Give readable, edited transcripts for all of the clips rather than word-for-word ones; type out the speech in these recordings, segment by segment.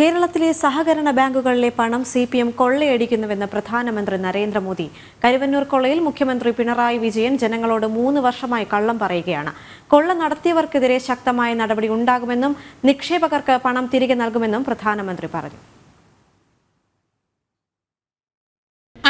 കേരളത്തിലെ സഹകരണ ബാങ്കുകളിലെ പണം CPM കൊള്ളയടിക്കുന്നുവെന്ന് പ്രധാനമന്ത്രി നരേന്ദ്രമോദി. കരുവന്നൂർ കൊള്ളയിൽ മുഖ്യമന്ത്രി പിണറായി വിജയൻ ജനങ്ങളോട് 3 വർഷമായി കള്ളം പറയുകയാണ്. കൊള്ള നടത്തിയവർക്കെതിരെ ശക്തമായ നടപടി ഉണ്ടാകുമെന്നും നിക്ഷേപകർക്ക് പണം തിരികെ നൽകുമെന്നും പ്രധാനമന്ത്രി പറഞ്ഞു.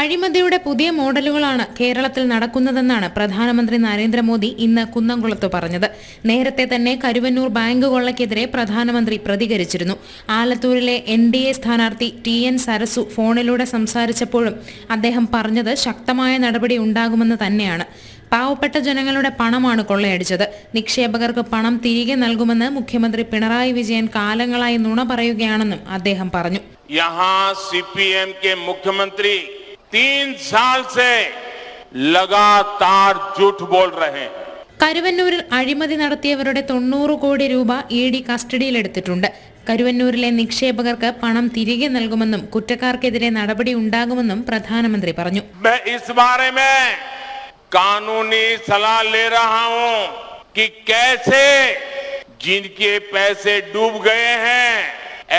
അഴിമതിയുടെ പുതിയ മോഡലുകളാണ് കേരളത്തിൽ നടക്കുന്നതെന്നാണ് പ്രധാനമന്ത്രി നരേന്ദ്രമോദി ഇന്ന് കുന്നംകുളത്ത് പറഞ്ഞത്. നേരത്തെ തന്നെ കരുവന്നൂർ ബാങ്ക് കൊള്ളയ്ക്കെതിരെ പ്രധാനമന്ത്രി പ്രതികരിച്ചിരുന്നു. ആലത്തൂരിലെ NDA സ്ഥാനാർത്ഥി TN സരസു ഫോണിലൂടെ സംസാരിച്ചപ്പോഴും അദ്ദേഹം പറഞ്ഞത് ശക്തമായ നടപടി ഉണ്ടാകുമെന്ന് തന്നെയാണ്. പാവപ്പെട്ട ജനങ്ങളുടെ പണമാണ് കൊള്ളയടിച്ചത്. നിക്ഷേപകർക്ക് പണം തിരികെ നൽകുമെന്ന് മുഖ്യമന്ത്രി പിണറായി വിജയൻ കാലങ്ങളായി നുണ പറയുകയാണെന്നും അദ്ദേഹം പറഞ്ഞു. CPM के मुख्यमंत्री 3 साल से लगातार झूठ बोल रहे हैं. കരുവന്നൂരിൽ അഴിമതി നടത്തിയവരുടെ 90 കോടി രൂപ ED കസ്റ്റഡിയിലെടുത്തിട്ടുണ്ട്. കരുവന്നൂരിലെ നിക്ഷേപകർക്ക് പണം തിരികെ നൽകുമെന്നും കുറ്റക്കാർക്കെതിരെ നടപടി ഉണ്ടാകുമെന്നും പ്രധാനമന്ത്രി പറഞ്ഞു. इस बारे में कानूनी सलाह ले रहा हूं कि कैसे जिनके पैसे डूब गए हैं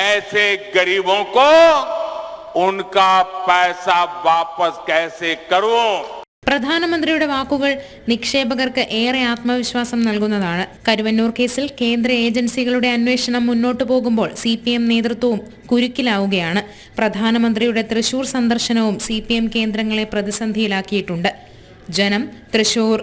ऐसे गरीबों को उनका पैसा वापस कैसे करूं. പ്രധാനമന്ത്രിയുടെ വാക്കുകൾ നിക്ഷേപകർക്ക് ഏറെ ആത്മവിശ്വാസം നൽകുന്നതാണ്. കരുവന്നൂർ കേസിൽ കേന്ദ്ര ഏജൻസികളുടെ അന്വേഷണം മുന്നോട്ടു പോകുമ്പോൾ CPM നേതൃത്വവും കുരുക്കിലാവുകയാണ്. പ്രധാനമന്ത്രിയുടെ തൃശൂർ സന്ദർശനവും CPM കേന്ദ്രങ്ങളെ പ്രതിസന്ധിയിലാക്കിയിട്ടുണ്ട്. ജനം, തൃശൂർ.